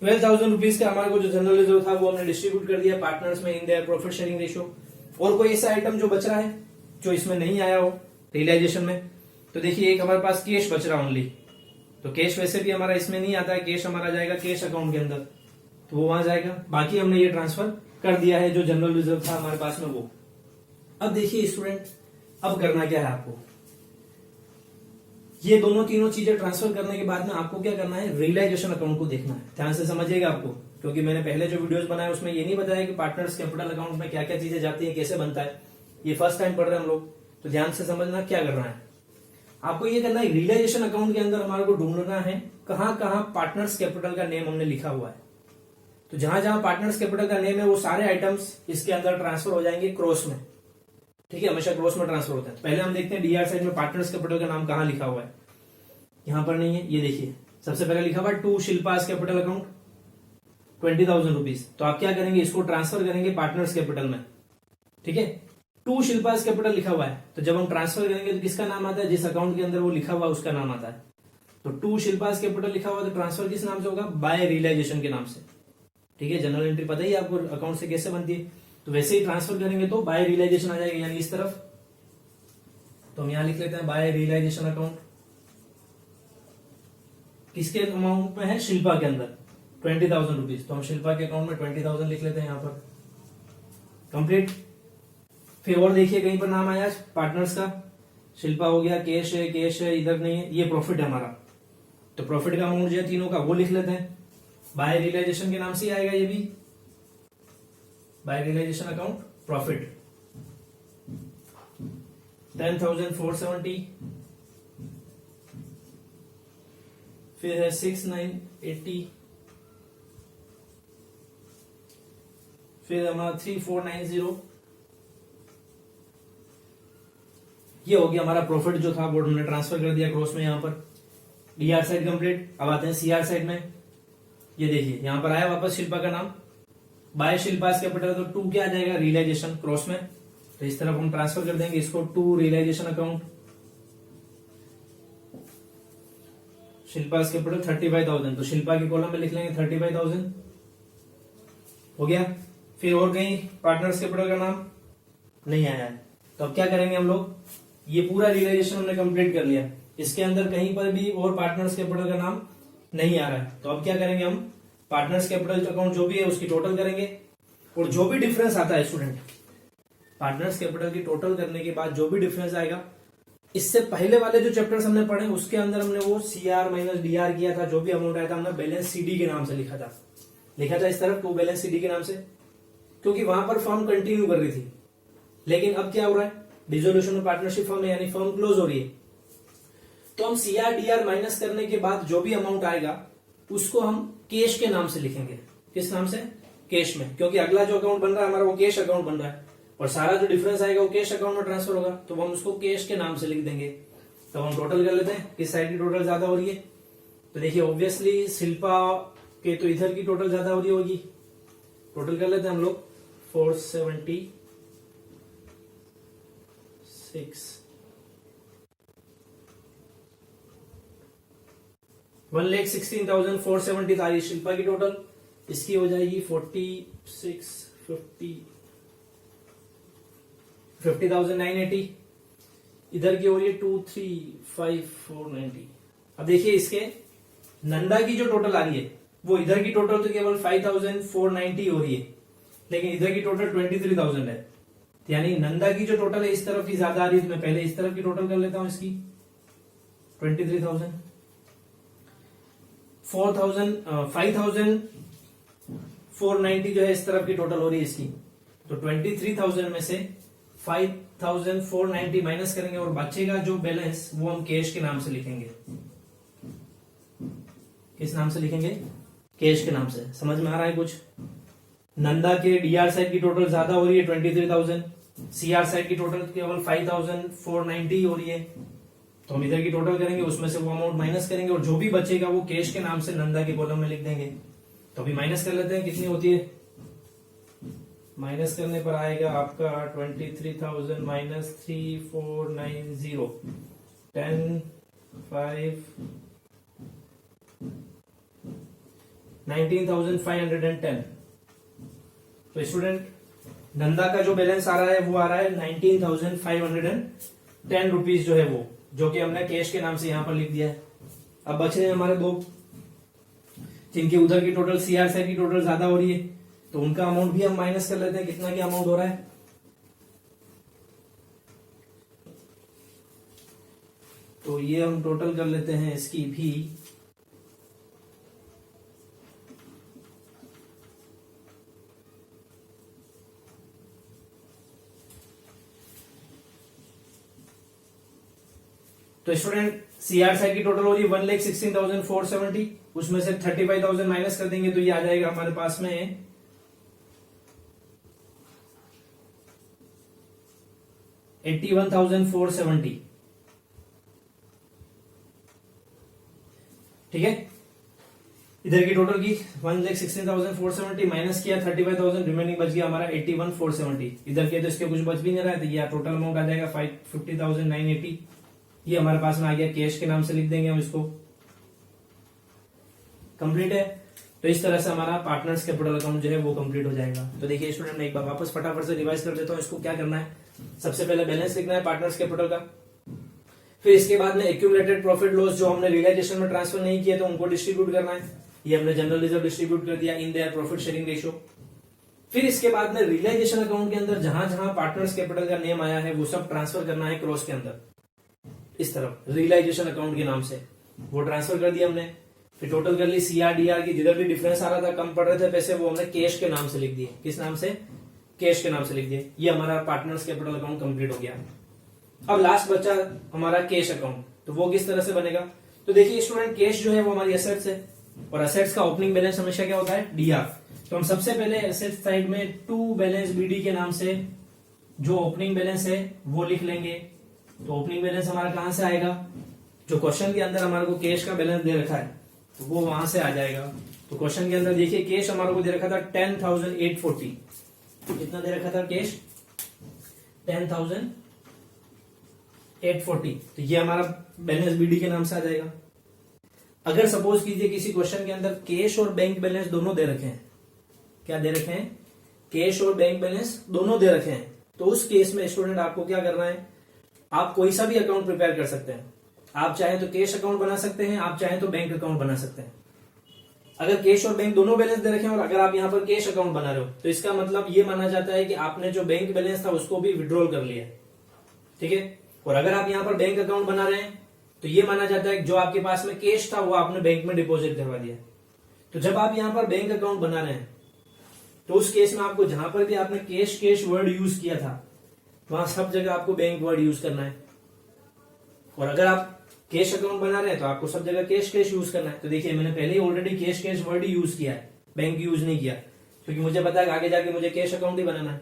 12,000 रुपीज का हमारे को जो जनरल रिजर्व था वो हमने डिस्ट्रीब्यूट कर दिया पार्टनर्स में in their profit sharing ratio. और कोई ऐसा आइटम जो बच रहा है जो इसमें नहीं आया हो रियलाइजेशन में, तो देखिए एक हमारे पास कैश बच रहा ओनली, तो कैश वैसे भी हमारा इसमें नहीं आता है, कैश हमारा जाएगा कैश अकाउंट के अंदर, तो वो वहां जाएगा। बाकी हमने ये ट्रांसफर कर दिया है जो जनरल रिजर्व था हमारे पास में वो। अब देखिए स्टूडेंट, अब करना क्या है आपको, ये दोनों तीनों चीजें ट्रांसफर करने के बाद में आपको क्या करना है, रियलाइजेशन अकाउंट को देखना है। ध्यान से समझिएगा आपको, क्योंकि मैंने पहले जो वीडियोस बनाए उसमें ये नहीं बताया कि पार्टनर्स कैपिटल अकाउंट में क्या क्या चीजें जाती है, कैसे बनता है। ये फर्स्ट टाइम पढ़ रहे हैं हम लोग, तो ध्यान से समझना क्या करना है आपको। ये करना है रियलाइजेशन अकाउंट के अंदर हमारे को ढूंढना है कहां कहां पार्टनर्स कैपिटल का नेम हमने लिखा हुआ है। तो जहां जहां पार्टनर्स कैपिटल का नेम है वो सारे आइटम्स इसके अंदर ट्रांसफर हो जाएंगे क्रॉस में। ठीक है, हमेशा क्रॉस में ट्रांसफर होता है। पहले हम देखते हैं डीआर साइड में पार्टनर्स कैपिटल का नाम कहां लिखा हुआ है। यहां पर नहीं है, ये देखिए सबसे पहले लिखा हुआ है to Shilpa's capital account 20,000 rupees. तो आप क्या करेंगे, इसको ट्रांसफर करेंगे पार्टनर्स कैपिटल में। ठीक है, टू शिल्पास कैपिटल लिखा हुआ है, तो जब हम ट्रांसफर करेंगे तो किसका नाम आता है, जिस अकाउंट के अंदर वो लिखा हुआ है उसका नाम आता है। तो टू शिल्पास कैपिटल लिखा हुआ है तो ट्रांसफर किस नाम से होगा, बाय रियलाइजेशन के नाम से। ठीक है, जनरल एंट्री पता ही है आपको अकाउंट से कैसे बनती है, तो वैसे ही ट्रांसफर करेंगे तो बाय रियलाइजेशन आ जाएगा, यानी इस तरफ। तो हम यहां लिख लेते हैं बाय रियलाइजेशन अकाउंट, किसके अमाउंट में है, शिल्पा के अंदर 20,000 रुपीज। तो हम शिल्पा के अकाउंट में 20,000 लिख लेते हैं यहां पर। कंप्लीट। फिर और देखिए कहीं पर नाम आया पार्टनर्स का, शिल्पा हो गया, कैश है, इधर नहीं है, ये प्रॉफिट है हमारा। तो प्रॉफिट का अमाउंट जो है तीनों का वो लिख लेते हैं, बाय रियलाइजेशन के नाम से ही आएगा ये भी, बाय रियलाइजेशन अकाउंट प्रॉफिट 10,470। फिर है 6,980, फिर हमारा 3,490। ये हो गया हमारा प्रॉफिट जो था वो हमने ट्रांसफर कर दिया क्रॉस में यहां पर। DR side complete. अब आते हैं सीआर साइड में। ये देखिए यहां पर आया वापस शिल्पा का नाम, बाय शिल्पास कैपिटल, तो टू क्या आ जाएगा, रियलाइजेशन क्रॉस में। तो इस तरफ हम ट्रांसफर कर देंगे इसको to realisation account. Shilpa's capital 35,000, तो शिल्पा के कॉलम में लिख लेंगे 35,000। हो गया। फिर और कहीं पार्टनर्स कैपिटल का नाम नहीं आया है, तो अब क्या करेंगे हम लोग, ये पूरा रियलाइजेशन हमने कंप्लीट कर लिया, इसके अंदर कहीं पर भी और पार्टनर्स कैपिटल का नाम नहीं आ रहा है। तो अब क्या करेंगे, हम पार्टनर्स कैपिटल अकाउंट जो भी है उसकी टोटल करेंगे, और जो भी डिफरेंस आता है स्टूडेंट, पार्टनर्स कैपिटल की टोटल करने के बाद जो भी डिफरेंस आएगा, इससे पहले वाले जो चैप्टर्स हमने पढ़े उसके अंदर हमने वो सीआर माइनस डीआर किया था, जो भी अमाउंट आया था हमने बैलेंस सीडी के नाम से लिखा था इस तरफ टू बैलेंस सीडी के नाम से, क्योंकि वहां पर फर्म कंटिन्यू कर रही थी। लेकिन अब क्या हो रहा है, डिसोल्यूशन ऑफ पार्टनरशिप फर्म है, यानी फर्म क्लोज हो रही है। तो हम सीआर डीआर माइनस करने के बाद जो भी अमाउंट आएगा उसको हम कैश के नाम से लिखेंगे। किस नाम से, कैश में, क्योंकि अगला जो अकाउंट बन रहा है हमारा वो कैश अकाउंट बन रहा है, और सारा जो डिफरेंस आएगा वो कैश अकाउंट में ट्रांसफर होगा, तो हम उसको कैश के नाम से लिख देंगे। तो हम टोटल कर लेते हैं, किस साइड की टोटल ज्यादा हो रही है, तो देखिए ऑब्वियसली शिल्पा के तो इधर की टोटल ज्यादा हो रही होगी। टोटल कर लेते हैं हम लोग 476 1,16,470 था ये शिल्पा की टोटल, इसकी हो जाएगी 50,980। इधर की हो रही है 2,35490। अब देखिए इसके नंदा की जो टोटल आ रही है वो इधर की टोटल तो केवल 5,490 हो रही है, लेकिन इधर की टोटल 23,000 है, यानी नंदा की जो टोटल है इस तरफ की ज्यादा आ रही है। तो मैं पहले इस तरफ की टोटल कर लेता हूं इसकी 23,000। 5,490 जो है इस तरफ की टोटल हो रही है इसकी। तो 23,000 में से 5,490 माइनस करेंगे और बचेगा जो बैलेंस वो हम कैश के नाम से लिखेंगे। किस नाम से लिखेंगे? कैश के नाम से। समझ में आ रहा है कुछ? नंदा के डीआर साइड की टोटल ज्यादा हो रही है 23,000, सीआर साइड की टोटल केवल 5,490 हो रही है। तो हम इधर की टोटल करेंगे, उसमें से वो अमाउंट माइनस करेंगे और जो भी बचेगा वो कैश के नाम से नंदा के कॉलम में लिख देंगे। तो अभी माइनस कर लेते हैं, कितनी होती है। माइनस करने पर आएगा आपका 23,000 माइनस 3,490 10 5 19,510। तो स्टूडेंट नंदा का जो बैलेंस आ रहा है वो आ रहा है 19,510 रुपीज जो है वो, जो कि हमने कैश के नाम से यहां पर लिख दिया है। अब बच रहे हैं हमारे दो, जिनकी उधर की टोटल सीआर साइड की टोटल ज्यादा हो रही है, तो उनका अमाउंट भी हम माइनस कर लेते हैं। कितना की अमाउंट हो रहा है? तो ये हम टोटल कर लेते हैं इसकी भी। तो स्टूडेंट सीआर साइड की टोटल हो रही है 1,16,470, उसमें से 35,000 माइनस कर देंगे तो ये आ जाएगा हमारे पास में 81,470। ठीक है, इधर की टोटल की 1,16,470 माइनस किया 35,000, रिमेनिंग बच गया हमारा 81,470। इधर के तो इसके कुछ बच भी नहीं रहा है, तो ये टोटल अमाउंट आ जाएगा 50,980। ये हमारे पास में आ गया, कैश के नाम से लिख देंगे हम इसको। कंप्लीट है। तो इस तरह से हमारा पार्टनर्स कैपिटल अकाउंट जो है वो कंप्लीट हो जाएगा। तो देखिए स्टूडेंट, मैं एक बार वापस फटाफट से रिवाइज कर देता हूँ। इसको क्या करना है, सबसे पहले बैलेंस लिखना है पार्टनर्स कैपिटल का, फिर इसके बाद में एक्यूमुलेटेड प्रॉफिट लॉस जो हमने रियलाइजेशन में ट्रांसफर नहीं किया तो उनको डिस्ट्रीब्यूट करना है। ये हमने जनरल रिजर्व डिस्ट्रीब्यूट कर दिया in their profit sharing ratio. फिर इसके बाद में रियलाइजेशन अकाउंट के अंदर जहां जहां पार्टनर्स कैपिटल का नेम आया है वो सब ट्रांसफर करना है क्रॉस के अंदर, इस तरफ रियलाइजेशन अकाउंट के नाम से वो ट्रांसफर कर दिया हमने। फिर टोटल कर ली सीआरडीआर की, जिधर भी डिफरेंस आ रहा था, कम पड़ रहे थे पैसे, वो हमने कैश के नाम से लिख दिए। किस नाम से? कैश के नाम से लिख दिए। ये हमारा पार्टनर्स कैपिटल अकाउंट कंप्लीट हो गया। अब लास्ट बचा हमारा कैश अकाउंट, तो वो किस तरह से बनेगा। तो देखिए स्टूडेंट, कैश जो है वो हमारी एसेट्स है और एसेट्स का ओपनिंग बैलेंस हमेशा क्या होता है? डीआर। तो हम सबसे पहले एसेट्स साइड में टू बैलेंस बीडी के नाम से जो ओपनिंग बैलेंस है वो लिख लेंगे। तो ओपनिंग बैलेंस हमारा कहां से आएगा? जो क्वेश्चन के अंदर हमारे को कैश का बैलेंस दे रखा है तो वो वहां से आ जाएगा। तो क्वेश्चन के अंदर देखिए कैश हमारे को दे रखा था 10,840। कितना दे रखा था कैश? 10,840। तो ये हमारा बैलेंस बीडी के नाम से आ जाएगा। अगर सपोज कीजिए किसी क्वेश्चन के अंदर कैश और बैंक बैलेंस दोनों दे रखे हैं, क्या दे रखे हैं? कैश और बैंक बैलेंस दोनों दे रखे हैं, तो उस केस में स्टूडेंट आपको क्या करना है, आप कोई सा भी अकाउंट प्रिपेयर कर सकते हैं। आप चाहे तो कैश अकाउंट बना सकते हैं, आप चाहे तो बैंक अकाउंट बना सकते हैं। अगर कैश और बैंक दोनों बैलेंस दे रखे हैं और अगर आप यहां पर कैश अकाउंट बना रहे हो तो इसका मतलब ये माना जाता है कि आपने जो बैंक बैलेंस था उसको भी विड्रॉल कर लिया। ठीक है, और अगर आप यहां पर बैंक अकाउंट बना रहे हैं तो ये माना जाता है कि जो आपके पास में कैश था वो आपने बैंक में डिपॉजिट करवा दिया। तो जब आप यहां पर बैंक अकाउंट बना रहे हैं तो उस केस में आपको जहां पर भी आपने कैश कैश वर्ड यूज किया था वहां सब जगह आपको बैंक वर्ड यूज करना है। और अगर आप कैश अकाउंट बना रहे हैं तो आपको सब जगह कैश कैश यूज करना है। तो देखिए मैंने पहले ही ऑलरेडी कैश कैश वर्ड ही यूज किया है, बैंक यूज नहीं किया, क्योंकि मुझे पता है कि आगे जाके मुझे कैश अकाउंट ही बनाना है।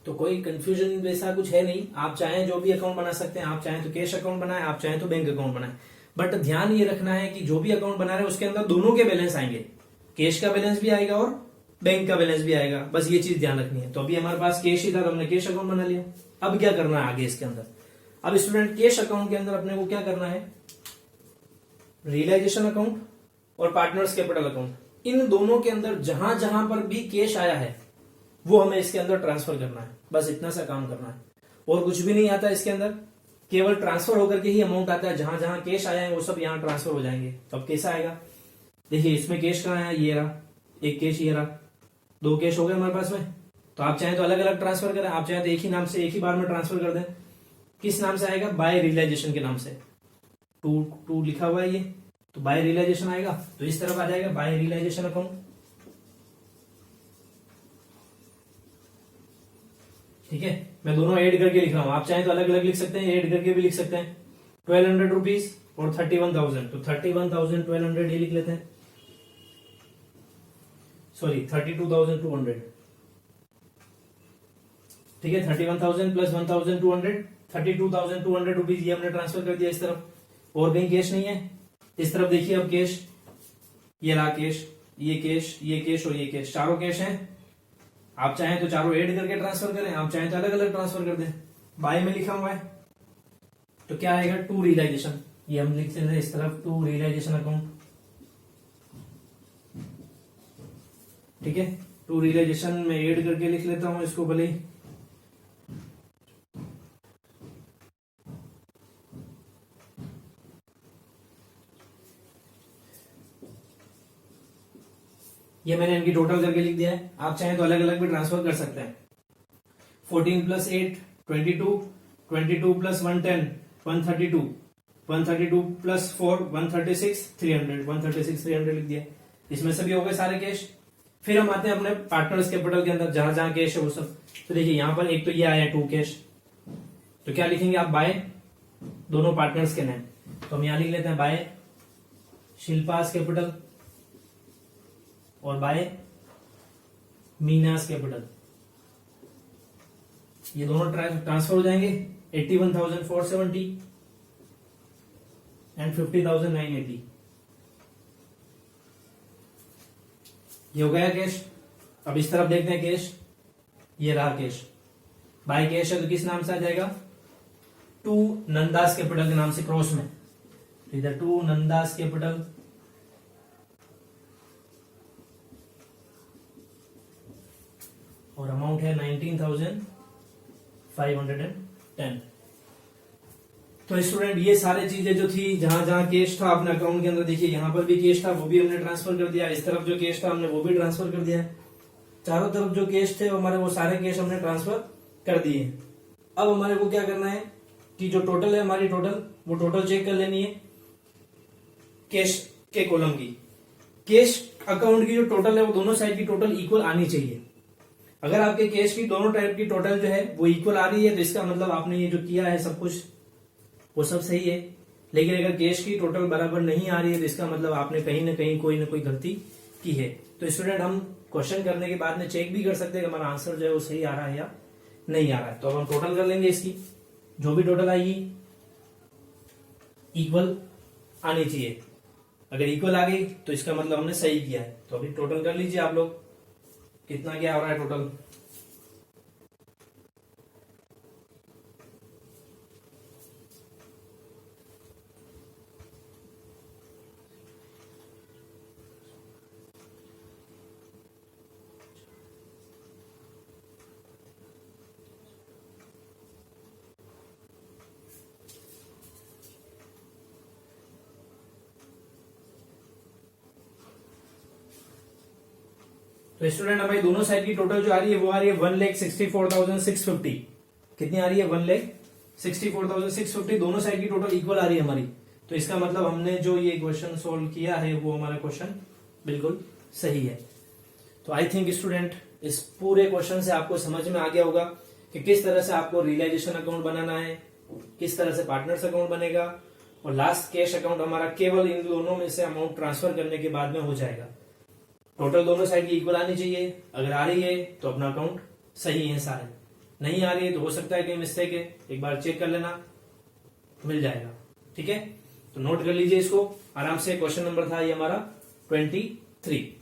तो कोई कंफ्यूजन वैसा कुछ है नहीं, आप चाहें जो भी अकाउंट बना सकते हैं। आप चाहें तो कैश अकाउंट बनाए, आप चाहें तो बैंक अकाउंट बनाए। बट ध्यान ये रखना है कि जो भी अकाउंट बना रहे हैं उसके अंदर दोनों के बैलेंस आएंगे, कैश का बैलेंस भी आएगा और बैंक का बैलेंस भी आएगा। बस ये चीज ध्यान रखनी है। तो अभी हमारे पास कैश ही था तो हमने कैश अकाउंट बना लिया। अब क्या करना है आगे इसके अंदर? अब स्टूडेंट कैश अकाउंट के अंदर अपने को क्या करना है, रियलाइजेशन अकाउंट और पार्टनर्स कैपिटल अकाउंट, इन दोनों के अंदर जहां जहां पर भी कैश आया है वो हमें इसके अंदर ट्रांसफर करना है। बस इतना सा काम करना है और कुछ भी नहीं आता इसके अंदर, केवल ट्रांसफर होकर के ही अमाउंट आता है। जहां जहां कैश आया है वो सब यहाँ ट्रांसफर हो जाएंगे। तब कैसा आएगा? देखिए इसमें कैश कहाँ आया, ये रहा एक कैश, ये रहा दो कैश हो गए हमारे पास में। तो आप चाहें तो अलग अलग ट्रांसफर करें, आप चाहें तो एक ही नाम से एक ही बार में ट्रांसफर कर दें। किस नाम से आएगा? बाय रियलाइजेशन के नाम से। टू लिखा हुआ है ये, तो बाय रियलाइजेशन आएगा, तो इस तरफ आ जाएगा बाय रियलाइजेशन अकाउंट। ठीक है, मैं दोनों ऐड करके लिख रहा हूं, आप चाहें तो अलग अलग लिख सकते हैं, ऐड करके भी लिख सकते हैं। 1200 रुपीज और 31,000, तो 31,000 1200 ये लिख लेते हैं, सॉरी 32,200। ठीक है, 31,000 प्लस 1,200 32,200 रुपीज ये हमने ट्रांसफर कर दिया इस तरफ। और कहीं कैश नहीं है, इस तरफ देखिए अब कैश, ये रहा कैश, ये कैश, ये कैश और ये कैश, चारों कैश हैं। आप चाहें तो चारों ऐड करके ट्रांसफर करें, आप चाहें तो अलग अलग ट्रांसफर कर दें। बाय में लिखा हुआ है तो क्या आएगा, टू रियलाइजेशन, ये हम लिख लेते हैं इस तरफ, टू रियलाइजेशन अकाउंट। ठीक है, टू रियलाइजेशन में ऐड करके लिख लेता हूं इसको भले ही। ये मैंने इनकी टोटल करके लिख दिया है, आप चाहें तो अलग अलग भी ट्रांसफर कर सकते हैं। 14 प्लस 8 22, 22 प्लस 110 132, 132 प्लस 4 136, 300, 136 300 लिख दिया। इसमें सभी हो गए सारे कैश। फिर हम आते हैं अपने पार्टनर्स कैपिटल के अंदर, जहां जहां कैश है वो सब। तो देखिए यहां पर एक तो ये आया 2 कैश, तो क्या लिखेंगे आप, बाय दोनों पार्टनर्स के नाम। तो हम यहां लिख लेते हैं बाय शिल्पास कैपिटल और बाय मीनास कैपिटल। ये दोनों ट्रांसफर हो जाएंगे, 81,470 एंड 50,980। ये हो गया कैश। अब इस तरफ देखते हैं कैश, ये रहा कैश। बाय कैश है तो किस नाम से आ जाएगा, टू नंदास कैपिटल के नाम से क्रॉस में, इधर टू नंदास कैपिटल और अमाउंट है 19,510। तो स्टूडेंट ये सारी चीजें जो थी, जहां जहां कैश था अपने अकाउंट के अंदर, देखिए यहां पर भी कैश था वो भी हमने ट्रांसफर कर दिया, इस तरफ जो कैश था हमने वो भी ट्रांसफर कर दिया। चारों तरफ जो कैश थे हमारे, वो सारे कैश हमने ट्रांसफर कर दिए। अब हमारे को क्या करना है कि जो टोटल है हमारी, वो टोटल चेक कर लेनी है कैश के कॉलम की। कैश अकाउंट की जो टोटल है वो दोनों साइड की टोटल इक्वल आनी चाहिए। अगर आपके कैश की दोनों टाइप की टोटल जो है वो इक्वल आ रही है तो इसका मतलब आपने ये जो किया है सब कुछ वो सब सही है। लेकिन अगर कैश की टोटल बराबर नहीं आ रही है तो इसका मतलब आपने कहीं ना कहीं कोई ना कोई गलती की है। तो स्टूडेंट हम क्वेश्चन करने के बाद में चेक भी कर सकते हैं कि हमारा आंसर जो है वो सही आ रहा है या नहीं आ रहा है। तो अब हम टोटल कर लेंगे इसकी, जो भी टोटल आएगी इक्वल आनी चाहिए। अगर इक्वल आ गई तो इसका मतलब हमने सही किया है। तो अभी टोटल कर लीजिए आप लोग, कितना क्या हो रहा है टोटल। तो स्टूडेंट हमारी दोनों साइड की टोटल जो आ रही है वो आ रही है 1,64,650। कितनी आ रही है, 1,64,650। दोनों साइड की टोटल इक्वल आ रही है हमारी। तो इसका मतलब हमने जो ये क्वेश्चन सोल्व किया है वो हमारा क्वेश्चन बिल्कुल सही है। तो आई थिंक स्टूडेंट इस पूरे क्वेश्चन से आपको समझ में आ गया होगा कि किस तरह से आपको रियलाइजेशन अकाउंट बनाना है, किस तरह से पार्टनर्स अकाउंट बनेगा, और लास्ट कैश अकाउंट हमारा केवल इन दोनों में से अमाउंट ट्रांसफर करने के बाद में हो जाएगा। टोटल दोनों साइड की इक्वल आनी चाहिए। अगर आ रही है तो अपना अकाउंट सही है सारे, नहीं आ रही है तो हो सकता है कहीं मिस्टेक है, एक बार चेक कर लेना, मिल जाएगा। ठीक है, तो नोट कर लीजिए इसको आराम से। क्वेश्चन नंबर था ये हमारा 23।